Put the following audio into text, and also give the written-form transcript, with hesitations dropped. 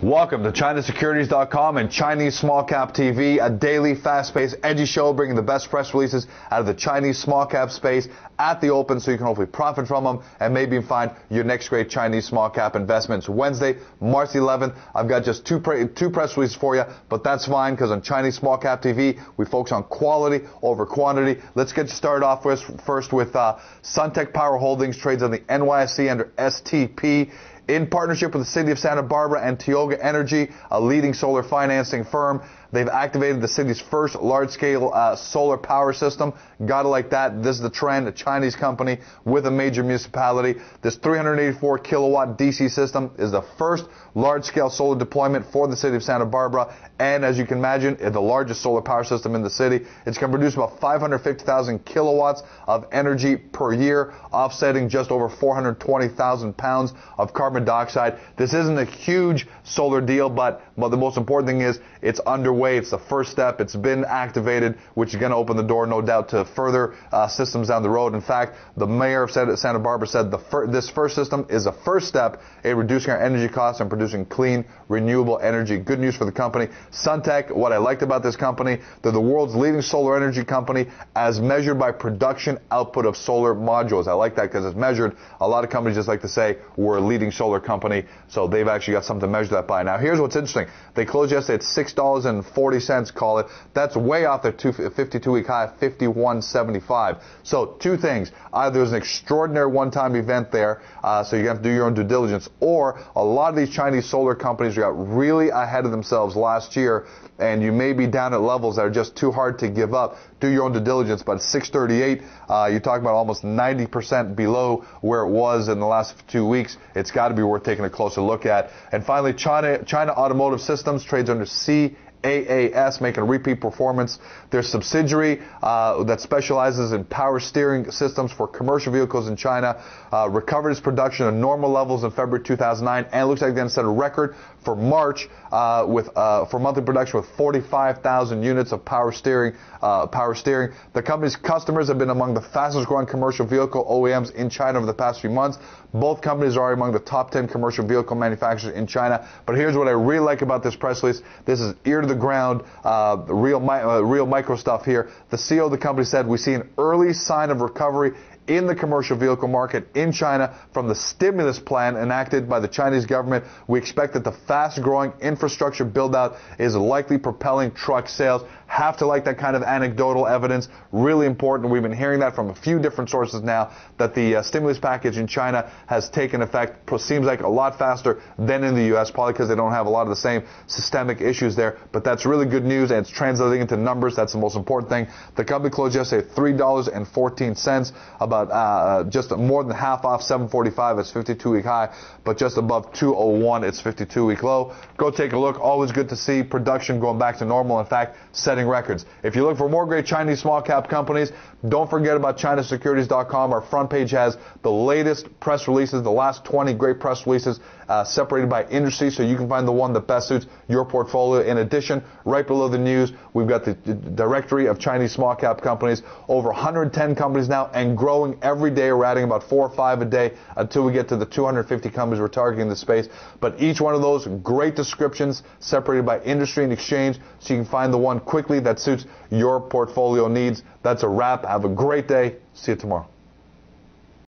Welcome to ChinaSecurities.com and Chinese Small Cap TV, a daily, fast-paced, edgy show bringing the best press releases out of the Chinese small cap space at the open so you can hopefully profit from them and maybe find your next great Chinese small cap investments. Wednesday, March 11th, I've got just two press releases for you, but that's fine because on Chinese Small Cap TV, we focus on quality over quantity. Let's get started off first with Suntech Power Holdings, trades on the NYSE under STP. In partnership with the City of Santa Barbara and Tioga Energy, a leading solar financing firm, they've activated the city's first large-scale solar power system. Gotta like that. This is the trend. A Chinese company with a major municipality. This 384 kilowatt DC system is the first large-scale solar deployment for the City of Santa Barbara. And as you can imagine, it's the largest solar power system in the city. It's going to produce about 550,000 kilowatts of energy per year, offsetting just over 420,000 pounds of carbon dioxide. This isn't a huge solar deal, but the most important thing is it's underway. It's the first step. It's been activated, which is going to open the door, no doubt, to further systems down the road. In fact, the mayor of Santa Barbara said this first system is a first step in reducing our energy costs and producing clean, renewable energy. Good news for the company. Suntech, what I liked about this company, they're the world's leading solar energy company as measured by production output of solar modules. I like that because it's measured. A lot of companies just like to say we're a leading solar company, so they've actually got something to measure that by. Now, here's what's interesting. They closed yesterday at $6.40, call it. That's way off their 52-week high, $51.75. So two things. Either there's an extraordinary one-time event there, so you have to do your own due diligence, or a lot of these Chinese solar companies got really ahead of themselves last year, and you may be down at levels that are just too hard to give up. Do your own due diligence, but 638, you're talking about almost 90% below where it was in the last 2 weeks. It's got to be worth taking a closer look at. And finally, China Automotive Systems trades under CAAS, making a repeat performance. Their subsidiary that specializes in power steering systems for commercial vehicles in China recovered its production at normal levels in February 2009, and it looks like they're going to set a record for March for monthly production with 45,000 units of power steering. The company's customers have been among the fastest growing commercial vehicle OEMs in China over the past few months. Both companies are among the top 10 commercial vehicle manufacturers in China. But here's what I really like about this press release. This is ear to the ground, real micro stuff here. The CEO of the company said, "We see an early sign of recovery in the commercial vehicle market in China from the stimulus plan enacted by the Chinese government. We expect that the fast-growing infrastructure build-out is likely propelling truck sales." Have to like that kind of anecdotal evidence. Really important. We've been hearing that from a few different sources now, that the stimulus package in China has taken effect. Seems like a lot faster than in the U.S., probably because they don't have a lot of the same systemic issues there. But that's really good news, and it's translating into numbers. That's the most important thing. The company closed yesterday at $3.14, about just more than half off $7.45. It's 52-week high, but just above $2.01. It's 52-week low. Go take a look. Always good to see production going back to normal. In fact, setting records. If you look for more great Chinese small cap companies, don't forget about ChinaSecurities.com. Our front page has the latest press releases, the last 20 great press releases separated by industry, so you can find the one that best suits your portfolio. In addition, right below the news, we've got the directory of Chinese small cap companies. Over 110 companies now, and growing every day. We're adding about 4 or 5 a day until we get to the 250 companies we're targeting in the space. But each one of those, great descriptions separated by industry and exchange, so you can find the one quickly that suits your portfolio needs. That's a wrap. Have a great day. See you tomorrow.